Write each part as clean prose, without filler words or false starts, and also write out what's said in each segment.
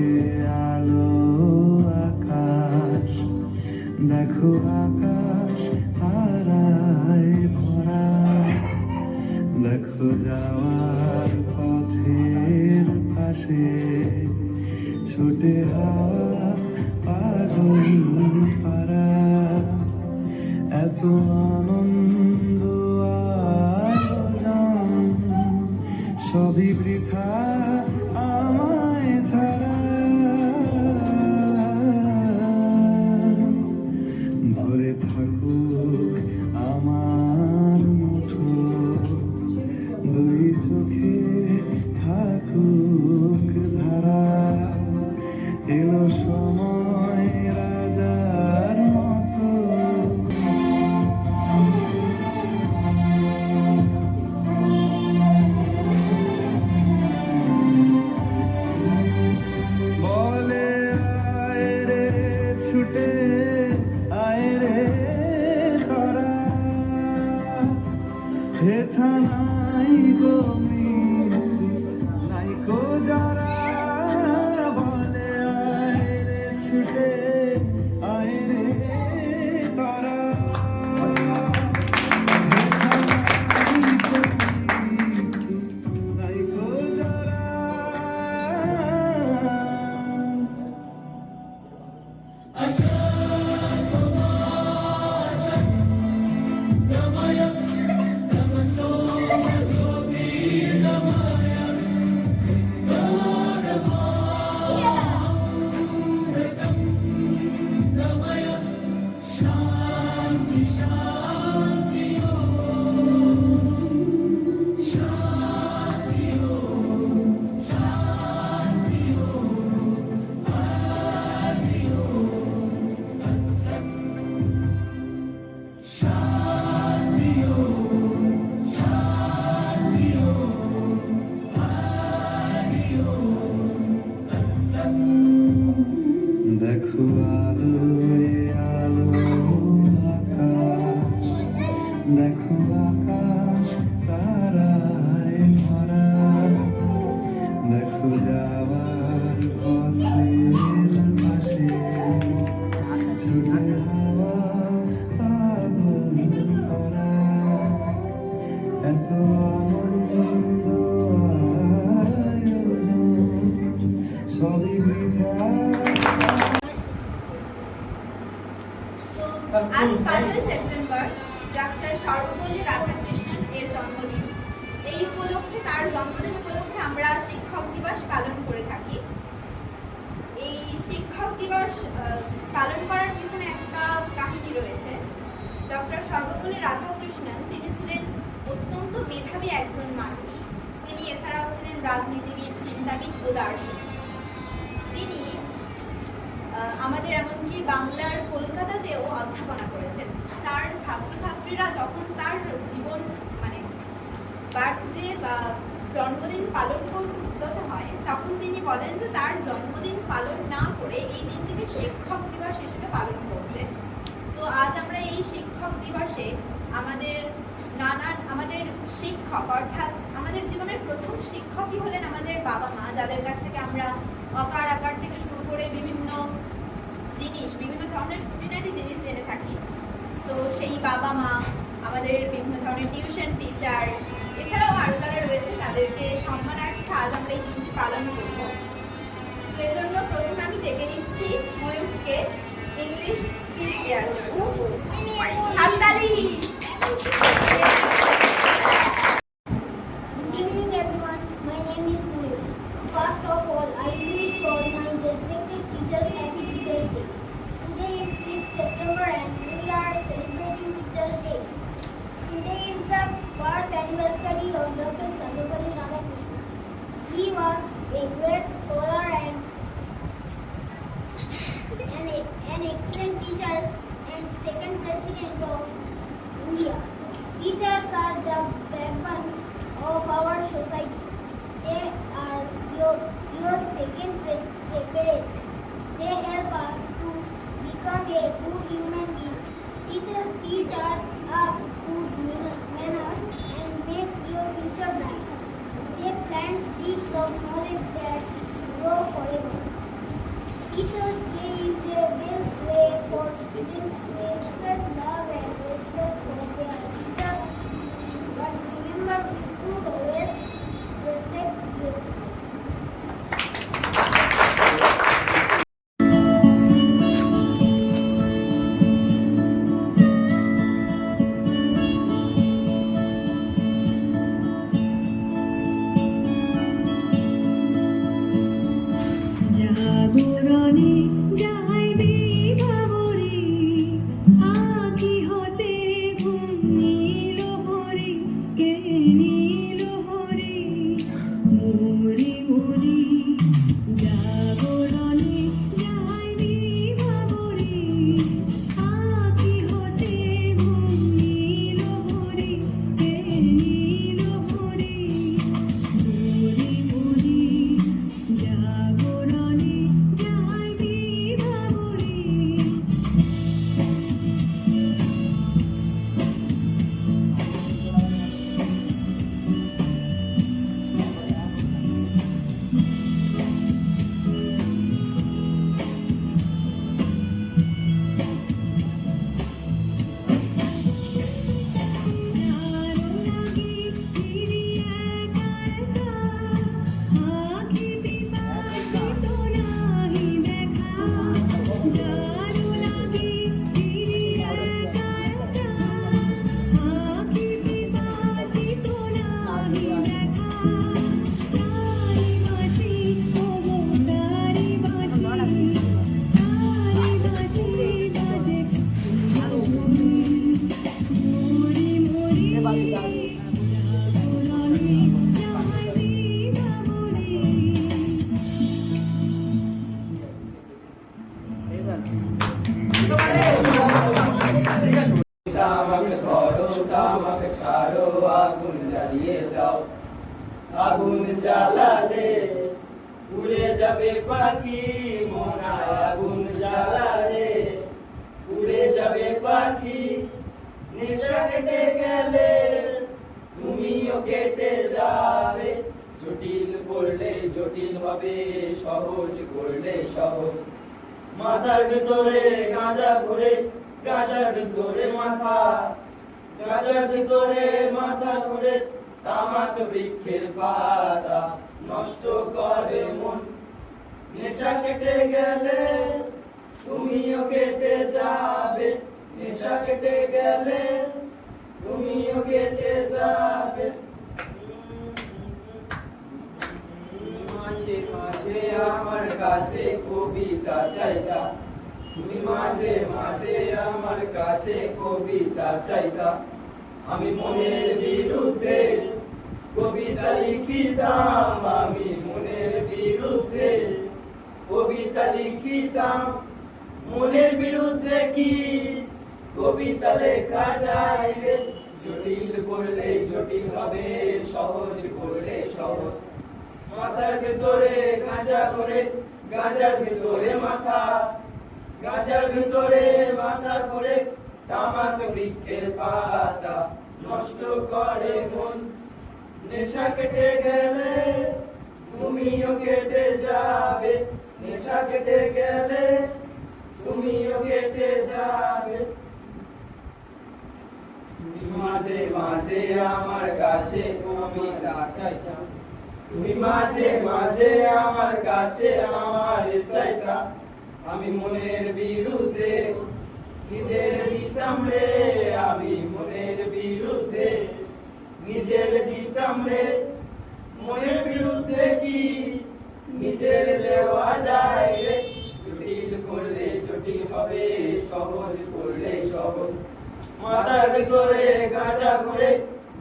এ আলো আকাশ, দেখো আকাশ তারায় ভরা, দেখো যাওয়ার পথের পাশে ছোটে হাওয়া পাগল পারা, এত আনন্দ আয়োজন সবই বৃথা আমায় ছাড়া। ভরে থাকুক আমার মুঠো, দুই চোখে থাকুক ধারা, এলো সময় রাজার মতো। বলে আয় রে ছুটে আয় রে তোরা, হেথা নাই গো মৃত্যু নাই গো যারা, বলে আয় রে ছুটে আয় রে তোরা, হেথা নাই গো মৃত্যু নাই গো যারা। দেখো আলো এ আলো আকাশ, দেখো আকাশ তারায় ভরা, দেখো যাওয়ার পথের পাশে ছোটে হাওয়া পাগল পারা, এত আনন্দ আয়োজন সবই বৃথা। আজ 5ই সেপ্টেম্বর ডক্টর সর্বপল্লী রাধাকৃষ্ণন এর জন্মদিন। এই উপলক্ষে, তার জন্মদিন উপলক্ষে আমরা শিক্ষক দিবস পালন করে থাকি। এই শিক্ষক দিবস পালন করার পিছনে একটা কাহিনী রয়েছে। ডক্টর সর্বপল্লী রাধাকৃষ্ণন তিনি ছিলেন অত্যন্ত মেধাবী একজন মানুষ। তিনি এছাড়াও ছিলেন রাজনীতিবিদ, চিন্তাবিদ ও দার্শনিক। তিনি আমাদের এমনকি বাংলার কলকাতাতেও অধ্যাপনা করেছেন। তার ছাত্রছাত্রীরা যখন তার জীবন বার্থডে বা জন্মদিন পালন করতে উদ্যত হয়, তখন তিনি বলেন যে তার জন্মদিন পালন না করে এই দিনটিকে শিক্ষক দিবস হিসেবে পালন করতে। তো আজ আমরা এই শিক্ষক দিবসে আমাদের শিক্ষক, অর্থাৎ আমাদের জীবনের প্রথম শিক্ষকই হলেন আমাদের বাবা মা, যাদের কাছ থেকে আমরা অকার আকার থেকে শুরু করে বিভিন্ন ধরনের খুঁটিনাটি জিনিস জেনে থাকি। তো সেই বাবা মা, আমাদের বিভিন্ন ধরনের টিউশন টিচার, এছাড়াও আরো যারা রয়েছে তাদেরকে সম্মানার্থে আজ আমরা এই দিনটি পালন করব। তো এজন্য প্রথমে আমি ডেকে নিচ্ছি ময়ূরকে ইংলিশ স্পিচ দেওয়ার জন্য। হাততালি। Good evening everyone, my name is Moyur. First of all, I wish all my respected teachers happy Teachers Day. Today is 5th September and we are celebrating Teachers Day. Today is the birth anniversary of Dr. Sarvepalli Radhakrishnan. He was a great scholar and an excellent teacher and second president of India. Teachers are the backbone of our society. They are your second parents. They help us to become a good human being. Teachers teach us good manners and make your future bright. They plant seeds of knowledge that grow forever. জাগরণে যাই বিভাবরী, আঁখি হতে ঘুম নীল হরি, কে নীল হরি, মরি মরি। জাগরণে যাই বিভাবরী, আঁখি হতে ঘুম নীল হরি, কে নীল হরি, মরি মরি। জাগরণে যাই বিভাবরী। আমাকে ধরো আমাকে ছাড়ো, আগুন জ্বালিয়ে দাও। আগুন জ্বালালে উড়ে যাবে পাখি, মনায় আগুন জ্বালালে উড়ে যাবে পাখি। নেশা কেটে গেলে তুমিও কেটে যাবে, জটিল করলে জটিল হবে, সহজ করলে সহজ। মাথার ভিতরে গাঁজা ঘুরে, গাঁজার ভিতরে মাথা, গাঁজার ভিতরে মাথা ঘুরে, তামাক বৃক্ষের পাতা নষ্ট করে মন। নেশা কেটে গেলে তুমিও কেটে যাবে, নেশা কেটে গেলে তুমিও কেটে যাবে। মাঝে মাঝে আমার কাছে কবিতা চাইতা, তুমি মাঝে মাঝে আমার কাছে কবিতা চাইতা। আমি মনের বিরুদ্ধে কবিতা লিখিতাম, আমি মনের বিরুদ্ধে কবিতা লিখিতাম। মনের বিরুদ্ধে কি কবিতা লেখা যায় রে? জটিল করলে জটিল হবে, সহজ করলে সহজ। মাথার ভিতরে গাঁজা করে, গাঁজার ভিতরে মাথা, গাঁজার ভিতরে মাথা করে, তামাক বৃক্ষের পাতা নষ্ট করে মন। নেশা কেটে গেলে তুমিও কেটে যাবে, নেশা কেটে গেলে তুমিও কেটে যাবে। মাঝে মাঝে আমার কাছে কবিতা চাইতা, তুমি মাঝে মাঝে আমার কাছে আমার চাইতা। আমি মনের বিরুদ্ধে নিজের দিতাম রে, আমি মনের বিরুদ্ধে নিজের দিতাম রে। মনের বিরুদ্ধে কি নিজের দেওয়া যায় রে? জটিল করলে জটিল হবে, সহজ করলে সহজ। মাথার ভিতরে গাঁজা ঘুরে,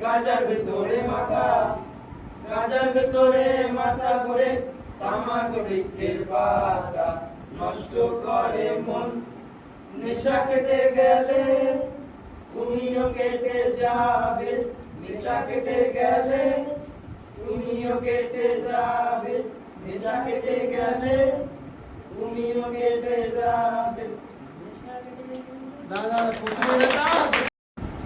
গাঁজার ভিতরে মাথা, গাঁজার ভিতরে মাথা ঘুরে, তামাক বৃক্ষের পাতা নষ্ট করে মন। নেশা কেটে গেলে তুমিও কেটে যাবে, নেশা কেটে গেলে তুমিও কেটে যাবে, নেশা কেটে গেলে তুমিও কেটে যাবে।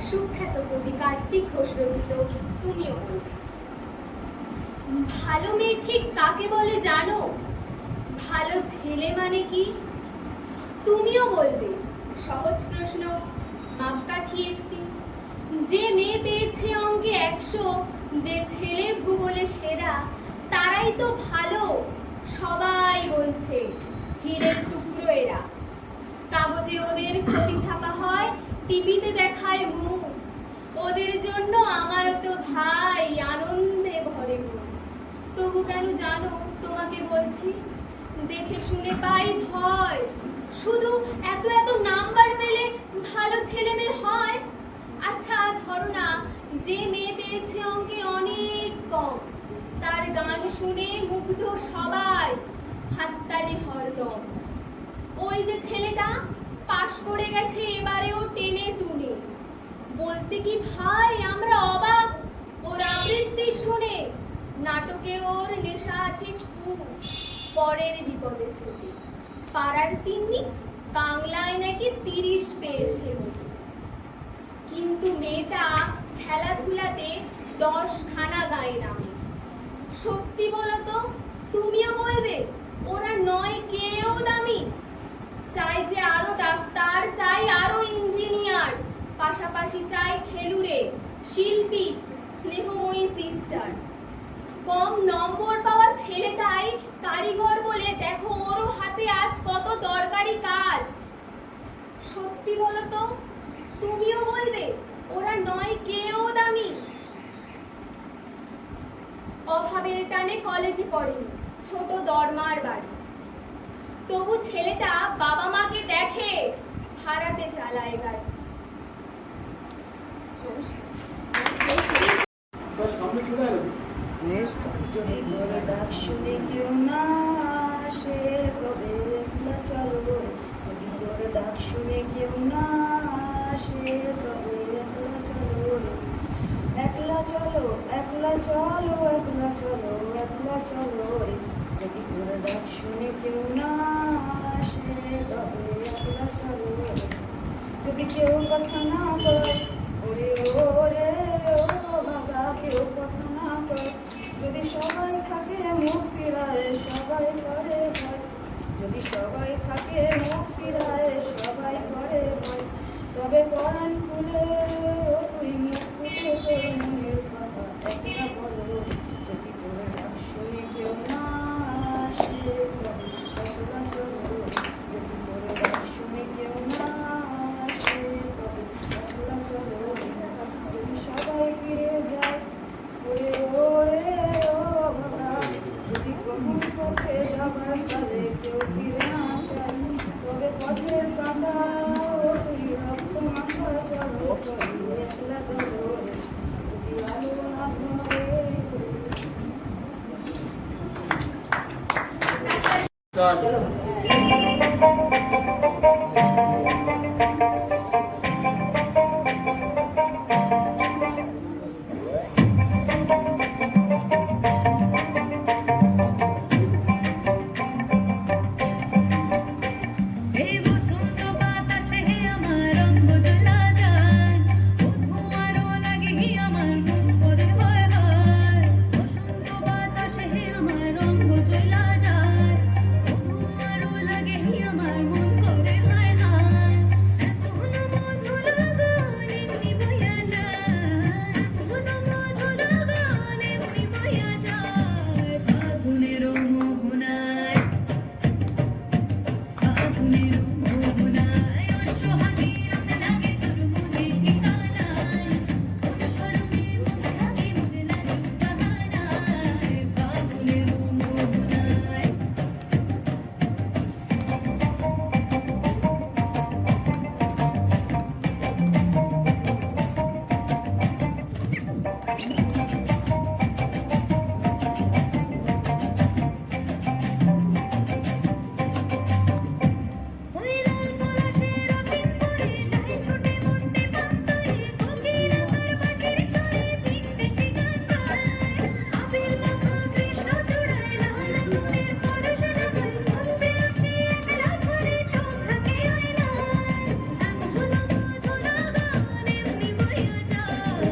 সুখ্যাত কবি কার্তিক ঘোষ রচিত তুমিও বলবে। ভালো মেয়ে ঠিক কাকে বলে জানো? ভালো ছেলে মানে কি? তুমিও বলবে। সহজ প্রশ্ন, মাপকাঠি একটি। যে মেয়ে পেয়েছে অঙ্কে 100, যে ছেলে ভূগোলে সেরা, তারাই তো ভালো। সবাই বলছে হীরের টুকরো এরা। কাগজে ওদের ছবি ছাপা হয়, টিভিতে দেখায় মুখ। ওদের জন্য আমারও তো ভাই আনন্দে ভরে মন। তবু কেন জানো তোমাকে বলছি, দেখে শুনে পাই ভয়, শুধু এত এত নাম্বার পেলে ভালো ছেলে মেয়ে হয়? আচ্ছা ধরো না, যে মেয়ে পেয়েছে অঙ্কে অনেক কম, তার গান শুনে মুগ্ধ সবাই, হাততালি হরদম। ওই যে ছেলেটা পাশ করে গেছে এবারেও টেনে টুনে, বলতে কি ভাই আমরা অবাক ওর আবৃত্তি শুনে। নাটকে ওর নেশা আছে খুব, পরের বিপদে ছুটে। পাড়ার তিন্নি বাংলায় নাকি 30 পেয়েছে বলে। কিন্তু মেয়েটা খেলাধুলাতে 10 খানা গায়ে নামে। সত্যি বলো তো, তুমিও বলবে ওরা নয় কেউ দামি? চাই যে আরো ডাক্তার, চাই আরো ইঞ্জিনিয়ার, পাশাপাশি চাই খেলুড়ে, শিল্পী, স্নেহময়ী সিস্টার। কম নম্বর পাওয়া ছেলেটাই কারিগর বলে দেখো ওরও হাতে আজ কত দরকারি কাজ। সত্যি বলো তো, তুমিও বলবে ওরা নয় কেউ দামি? অভাবের টানে কলেজে পড়েনি, ছোট দরমার বাড়ি, তবু ছেলেটা বাবা মাকে দেখে, ভাড়াতে চালায় গাড়ি। যদি তোর ডাক শুনে কেউ না আসে তবে একলা চলো, যদি তোর ডাক শুনে কেউ না আসে তবে একলা চলো, একলা চলো, একলা চলো, একলা চলো, একলা চলো রে। যদি তোর ডাক শুনে কেউ না আসে তবে একলা চলো রে। যদি কেউ কথা না কয় ওরে ওরে ও বাবা, কেউ কথা না কয়, যদি সবাই থাকে মুখ ফিরায় সবাই করে ভয়, যদি সবাই থাকে মুখ ফিরায় সবাই করে ভয়, তবে পরাণ খুলে ও তুই মুখ ফুটে তোর মনের কথা একলা বলো। যদি তোর ডাক শুনে কেউ না আসে তবে একলা চলো, যদি তোর ডাক শুনে কেউ না আসে তবে একলা চলো। যদি সবাই ফিরে যায় ওরে ওরে ও বাবা, যদি কখন পথে যাবার কালে কেউ ফিরে না চায়, তবে পথের কাঁটা ও তুই রক্ত মাখা চলো, চলো একলা চলো, যদি আলো না ধরে। এই বসন্ত বাতাসে আমার রঙ জ্বলা যায়, বধূ আরো লাগে আমার মন করে হয় হয়। বসন্ত বাতাসে আমার রঙ জ্বলা যায়, বধূ আরো লাগে আমার মন করে হয় হয়। এখনো মধু লগন এমনি বইয়া যায়, এখনো মধু লগন এমনি বইয়া যায়। ফাগুনের মোহনায়, ফাগুনের মোহনায় ও সোহাগী রং লাগে তোর মনে ঠিকানায়, কোন স্বরূপে মুখ ঢাকে মনে লাগে বাহানায়। ফাগুনের মোহনায় ওই লাল পলাশের রঙিন পরে যায় ছুটে মন্তে পান্তরে, কোকিল আকার বাঁশির স্বরে তিন দেশে গান গায়। আবির মাখা কৃষ্ণ চূড়ায় লাল আগুনের পরশ লাগায়, বসবে আসি একলা ঘরে চোখ থাকে আয়নায়। এখনো মধু লগন এমনি বইয়া যায়,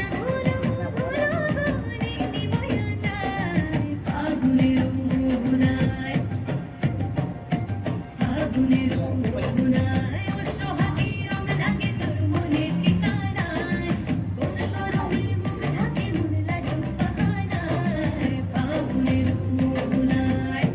এখনো মধু লগন এমনি বইয়া যায়। ফাগুনের মোহনায়, ফাগুনের মোহনায় ও সোহাগী রং লাগে তোর মনে ঠিকানায়, কোন স্বরূপে মুখ ঢাকে মনে লাগে বাহানায়। ফাগুনের মোহনায়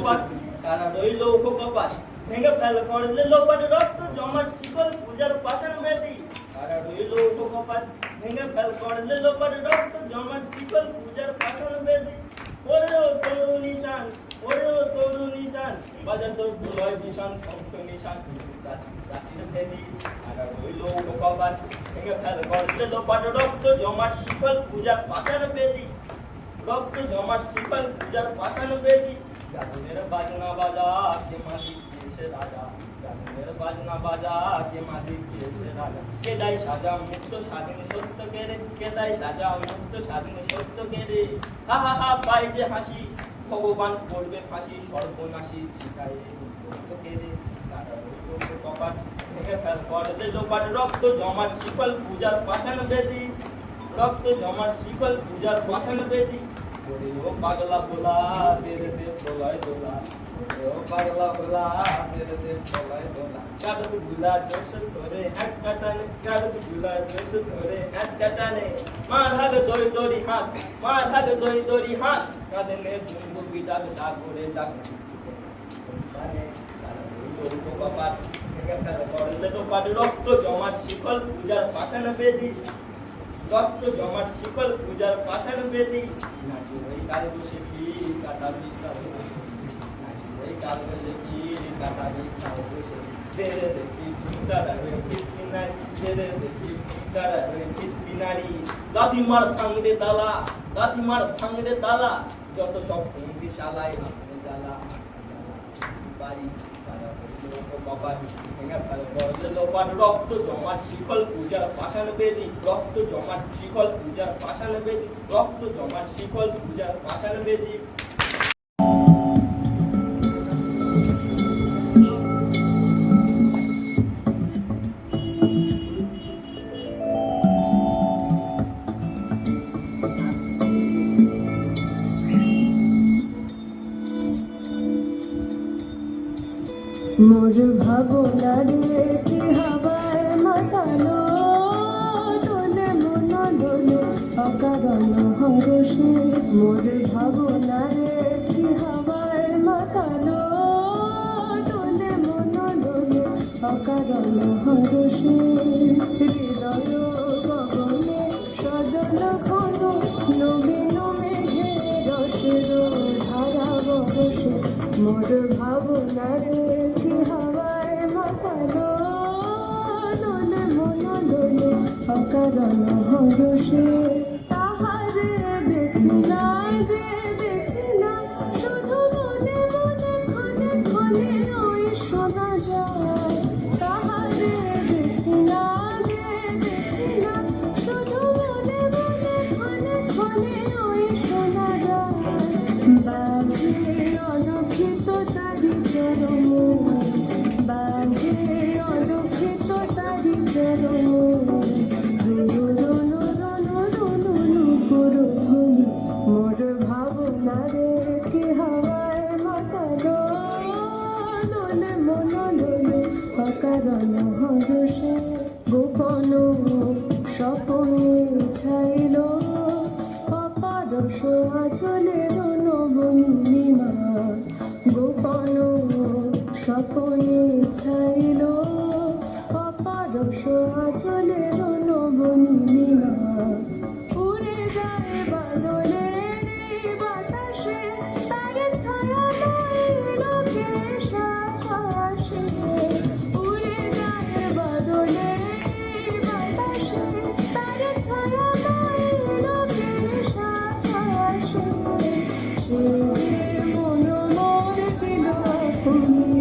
কপাট কারা রইল কপাট ভেঙে ফেল করলে লোপাট রক্ত জমাট শিকল পূজার পাশান বেদি কারা রইল কপাট ভেঙে ফেল করলে লোপাট রক্ত জমাট শিকল পূজার পাশান বেদি ওরেও তরু নিশান ওরেও তরু নিশান বাজার তোর প্রলয় নিশান ধ্বংস নিশান প্রাচীর ভেদি কারা রইল কপাট ভেঙে ফেল করলে লোপাট রক্ত জমাট শিকল পূজার পাশান বেদি রক্ত জমাট শিকল পূজার পাশান বেদি গানের বাজনা বাজা কে মালিক কে রাজা গানের বাজনা বাজা কে মালিক কে রাজা কে দাই সাজা মুক্ত স্বাধীন সত্য কেরে কে দাই সাজা মুক্ত স্বাধীন সত্য কেরে হা হা হা পাই যে হাসি ভগবান করবে ফাঁসি সর্বনাশী শিখায় কেরে কারা রইল কপাট ভেঙে ফেল করলে লোপাট রক্ত জমাট শিকল পূজার পাশান বেদি রক্ত জমাট শিকল পূজার পাশান বেদি ওরে ও পাগলা ভোলা তেরে দে প্রলয় দোলা ওরে ও পাগলা ভোলা তেরে দে প্রলয় দোলা কাটু গুলা জোশ ধরে হ্যাচ কাটানে কাটু গুলা জোশ ধরে হ্যাচ কাটানে মা ঢাক দড়ি দড়ি হাত মা ঢাক দড়ি দড়ি হাত কাঁদে নে দুন্দু বিডাক ডাক করে ডাক মানে কারা রইল কপাট ভেঙে ফেল করলে লোপাট রক্ত জমাট শিকল পূজার পাশান বেদি রক্ত জমাট শিকল পূজার পাশান বেদি নাচি ওই কাল বসে কি কাটাবি কাবে নাচি ওই কাল বসে কি কাটাবি কাবে বসে তেরে দেখি চিন্তারা হয়ে চিত্তি নারী তেরে দেখি চিন্তারা হয়ে চিত্তি নারী লাথিমার ভাঙড়ে তালা লাথিমার ভাঙড়ে তালা যত সব বন্দি শালায় আপনি জ্বালা বাড়ি রক্ত জমাট শিকল পূজার পাশান বেদি রক্ত জমাট শিকল পূজার পাশান বেদি রক্ত জমাট শিকল পূজার পাশান বেদি মোর ভাবনা রে কি হাওয়ায় মাতালো দোলে মন দোলে অকারণ হরষে মোর ভাবনা রে কি হাওয়ায় মাতালো দোলে মন দোলে অকারণ হরষে হৃদয় গগনে সজল ঘন নবীন মেঘে রসের ধারা বরষে মোর ভাবনা রে কি হাওয়ায় মাতালো দোলে মন দোলে অকারণ হরষে তাহারে দেখি না যে দেখি না শুধু মনে মনে ক্ষণে ক্ষণে ওই শোনা যায় তাহারে দেখি না যে দেখি না শুধু মনে মনে ক্ষণে ক্ষণে ওই শোনা যায় বাজে অলক্ষিত তারি চরম বাজে অলক্ষিত তারি চরম রুনু রুনু রুনু রুনু নুপুর ধ্বনি মোর ভাবনা রে কি হাওয়ায় মাতালো দোলে মন দোলে অকারণ হরষে গোপন স্বপনে ছাইল অপারস আচলের নবনীলিমা গোপন স্বপনে ছাইল অপারস আচলের নবনীলিমা উড়ে যায় বাদলের এই বাতাসে তার ছায়া লোকে সাতাশে উড়ে যায় বাদলের এই বাতাসে তার ছায়া লোকে সাতাশে সে যে মন মোর দিল আপনি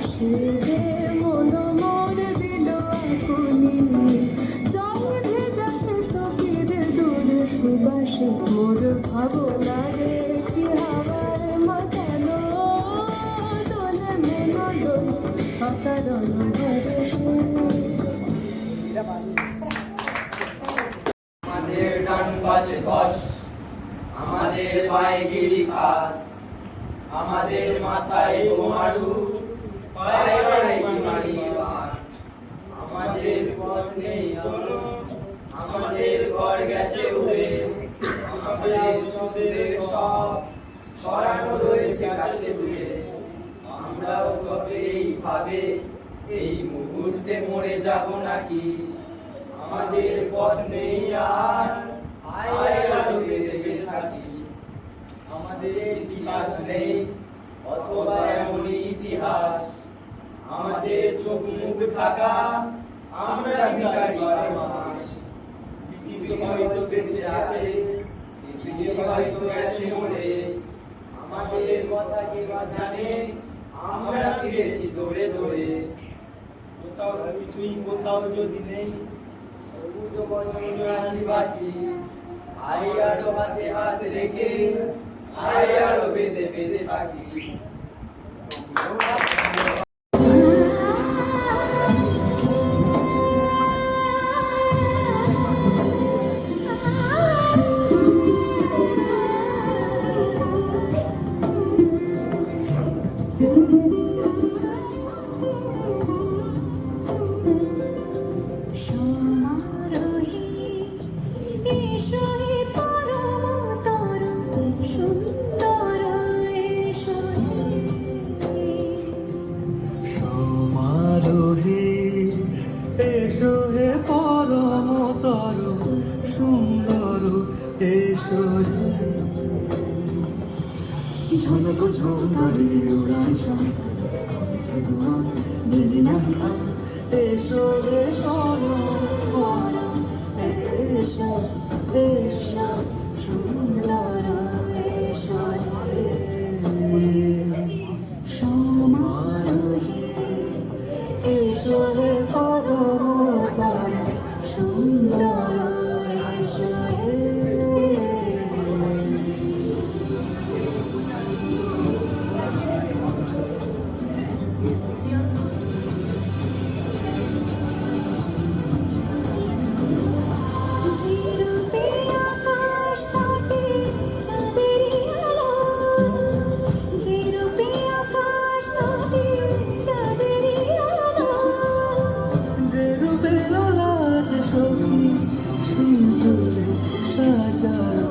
সে যে মন মোর দিল আপনি জল ভেজা তকির দূর সুবাসে মোর ভাবনা রে কি হাওয়ার মাতালো দোলে মন দোলে অকারণ হরষে আমাদের ডান পাশে ধস আমাদের পায়ে গিরি খাত আমাদের মাথায় বোমারু পায়ে পায়ে মারি বাস আমাদের পথ নেই কোনো আমাদের ঘর গেছে উড়ে আমাদের সুদের সব ছড়ানো রয়েছে কাছে দূরে যাব নাকি আমাদের পথ নেই আর আয় আলো বেঁধে বেঁধে থাকি আমাদের ইতিহাস নেই অথবা এমনই ইতিহাস আমাদের চোখ মুখ ঢাকা আমরা ভিখারি বারো মাস পৃথিবী হয়তো বেঁচে আছে পৃথিবী হয়তো গেছে মরে আমাদের কথা কে বা জানে আমরা ফিরেছি দৌড়ে দৌড়ে কোথাও কিছুই কোথাও যদি নেই সবুজ বচন আছি বাকি আয় আরো হাতে হাত রেখে আয় আরো বেঁধে বেঁধে থাকি সমারোহে এসো হে পরমতর সুন্দর এসো হে। সমারোহে এসো হে পরমতর সুন্দর এসো হে ঝনক ঝঙ্কারে উড়াই শঙ্কর কমেছে দুয়ার মেলে নাহি আর এসো এসো এসো এসো সুন্দর এসো হে সমারোহে এসো হে পরমতর সুন্দর এসো হে চিরুপে আকাশ তটে চাঁদেরই আলো চিরুপে আকাশ তটে চাঁদেরই আলো যে রূপে লোলাট সখী সিঁদুরে সাজানো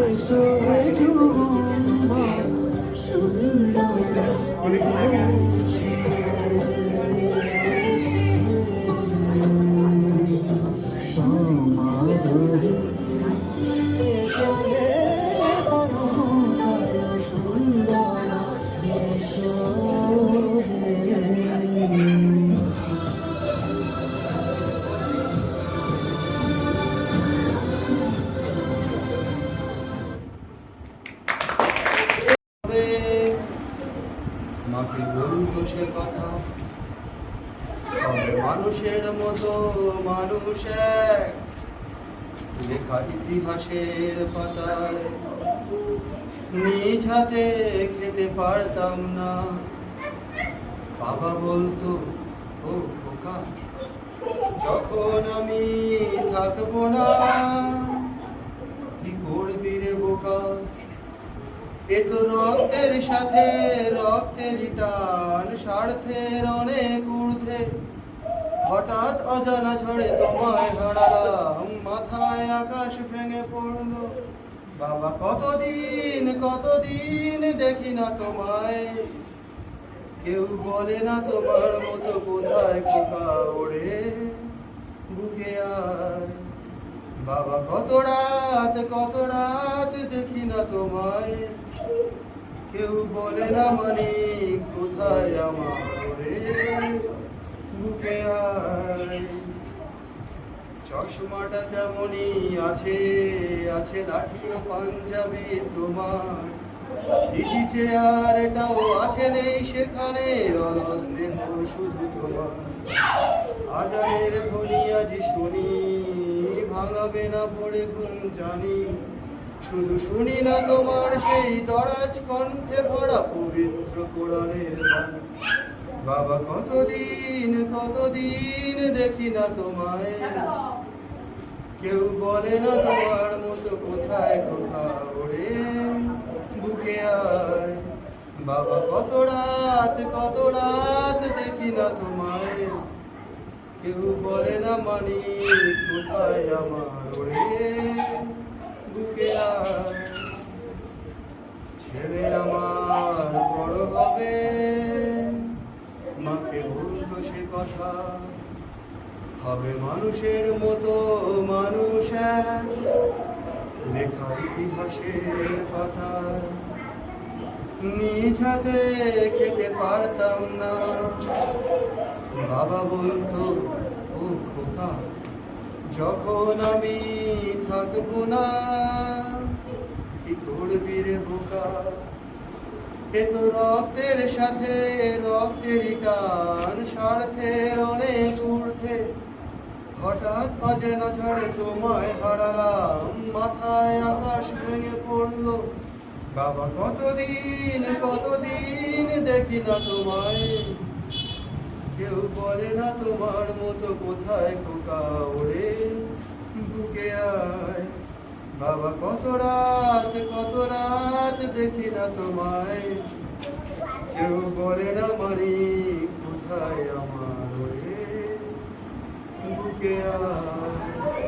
এসো হে যুগম্বর সুন্দর সমারোহে এসো হে পরমতর সুন্দর এসো হে মাকে বলতো সে কথা তবে মানুষের মতো মানুষ এক লেখা ইতিহাসের পাতায় নিজ হাতে খেতে পারতাম না বাবা বলতো ও খোকা যখন আমি থাকবো না কি করবি রে বোকা এ তো রক্তের সাথে রক্তেরই টান স্বার্থের অনেক ঊর্ধ্বে হঠাৎ অজানা ঝড়ে তোমায় হারালাম মাথায় আকাশ ভেঙে পড়লো বাবা কতদিন কতদিন দেখি না তোমায় কেউ বলে না তোমার মতো কোথায় খোকা ওড়ে বুকে আয় বাবা কত রাত দেখি না তোমায় কেউ বলে না মানে কোথায় আমার রে বুকে আয় চশমাটা তেমনই আছে আছে লাঠি ও পাঞ্জাবি তোমার ইজি চেয়ারটাও আছে নেই সেখানে অলস দেহ শুধু তোমার আজানের ধ্বনি আজি শুনি ভাঙাবে না পড়ে ঘুম জানি শুধু শুনি না তোমার সেই দরাজ কণ্ঠে ভরা পবিত্র কোরআনের গান বাবা কতদিন দেখি না তোমায় কেউ বলে না তোমার মতো কোথায় কোথা ওরে বুকে আয় বাবা কত রাত দেখি না তোমায় কেউ বলে না মানি কোথায় আমার ওরে বুকে আয়। ছেলে আমার বড় হবে, মাকে বলতো সে কথা, হবে মানুষের মতো মানুষ এক, লেখা ইতিহাসের পাতা। নিজ হাতে খেতে পারতাম না, বাবা বলতো ও খোকা যখন আমি থাকবো না, কি করবি রে বোকা। এ তো রক্তের সাথে রক্তের টান, স্বার্থের অনেক ঊর্ধ্বে, হঠাৎ অজেনা ঝড়ে তোমায় হারালাম, মাথায় আকাশ ভেঙে পড়লো। বাবা কতদিন কতদিন দেখি না তোমায়, কেউ বলে না তোমার মতো কোথায় খোকা ওরে বুকে আয়। বাবা কত রাত দেখি না তোমায়, কেউ বলে না মানি কোথায় আমার ওরে বুকে আয়।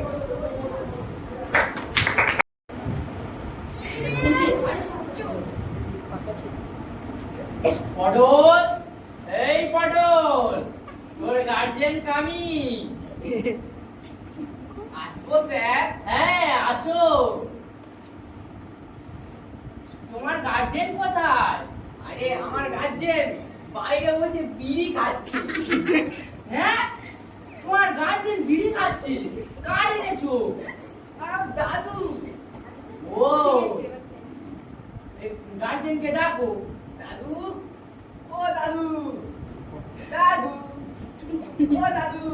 পটল, এই পটল, তোর গার্জেন কামি। আসবো স্যার? হ্যাঁ আসো। তোমার গার্জেন কোথায়? আরে আমার গার্জেন বাইরে বসে বিড়ি খাচ্ছে। হ্যাঁ, তোমার গার্জেন বিড়ি খাচ্ছে? কার এনেছো? দাদু। ও, গার্জেনকে ডাকো। দাদু, ও দাদু, দাদু, ও দাদু,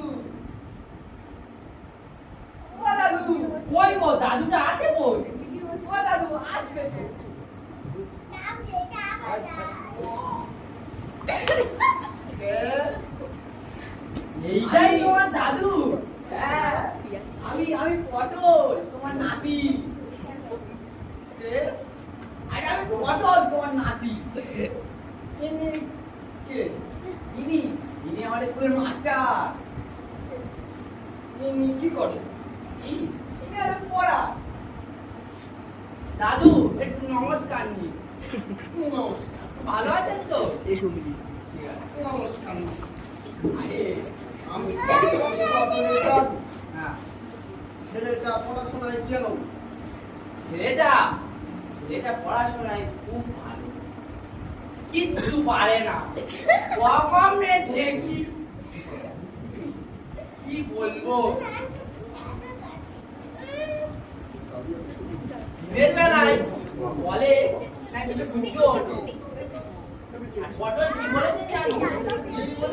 ও দাদু। কই গো, দাদুটা আসে কই? ও দাদু আসবে তো। এইটাই তোমার দাদু? হ্যাঁ, আমি পটল, তোমার নাতি। আরে আমি পটল, তোমার নাতি। ইনি কে? ইনি আমাদের স্কুলের মাস্টার। ইনি কি করে? ইনি আমাদের পড়া। দাদু একটু নমস্কার নি। নমস্কার। ভালো আছেন তো? নমস্কার। আরে আমি আপনাদের দাদু। হ্যাঁ, ছেলেটা পড়াশোনায় কেন? ছেলেটা পড়াশোনায় খুব ভালো, কিচ্ছু পারে না। কম রে দেখি, কি বলবো। দিনের বেলায় বলে নাকি সূর্য ওঠে। আর পটল কি বলেছে জানো?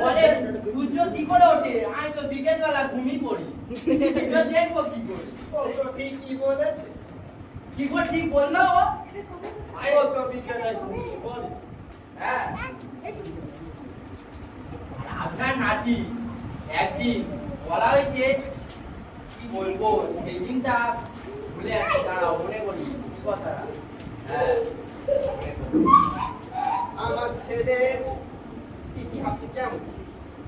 বলে সূর্য কি করে ওঠে, আমি তো বিকেল বেলা ঘুমিয়ে পড়ি, সূর্য দেখবো কি করে। ঠিকই বলেছে। কি করে ঠিক বললো ও? ও তো বিকেলে ঘুমিয়ে পড়ে। হ্যাঁ। আর আপনার নাতি একদিন বলা হয়েছে, কি বলবো সেই দিনটা ভুলে আসছি, দাঁড়াও মনে করি কি কথা। হ্যাঁ, আমার ছেলের ইতিহাসে কেমন?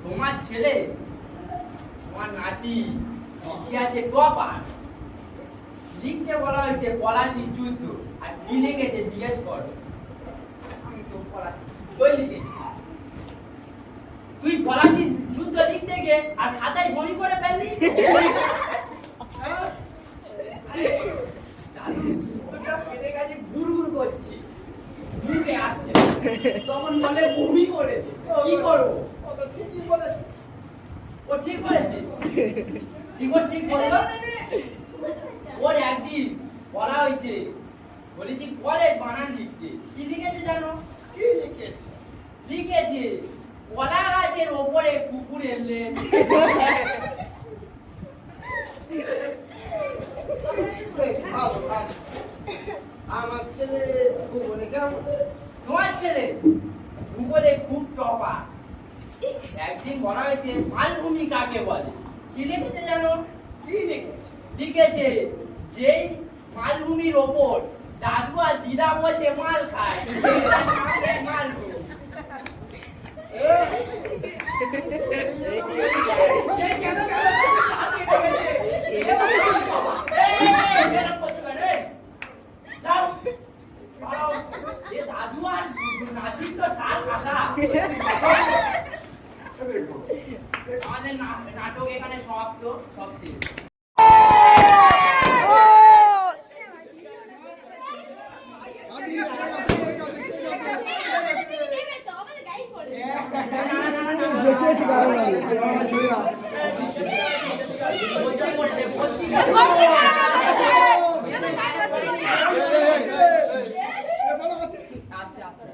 তোমার ছেলে, তোমার নাতি ইতিহাসে টপার। লিখতে বলা হয়েছে পলাশির যুদ্ধ, আর কি লিখেছে জিজ্ঞেস করো। আমি তো পড়াচ্ছি। তুই লিখেছিস? তুই পলাশির যুদ্ধ লিখতে গিয়ে আর খাতায় বই করে ফেললি। দাদু ওটা ফেটে গেছে, গুড়গুড় করছে, মুখে আসছে, তখন বলে বমি করে দে। কি করবো? ও তো ঠিকই বলেছে। ও ঠিক বলেছে? ঠিক বললো। ওর একদিন বলা হয়েছে, বলেছি কলেজ বানান লিখতে। কি লিখেছে জানো? কি লিখেছে? লিখেছে কলা গাছের ওপরে কুকুর এলে। বেশ ভালো ভালো। আমার ছেলে ভূগোলে কেমন? তোমার ছেলে ভূগোলে খুব টপা। একদিন বলা হয়েছে মালভূমি কাকে বলে। কি লিখেছে জানো? কি লিখেছে? লিখেছে যেই মালভূমির ওপর দাদু আর দিদা বসে মাল খায়, মালভূমি। কেন আমাদের নাটক এখানে সমাপ্ত, সব শেষ। আস্তে আস্তে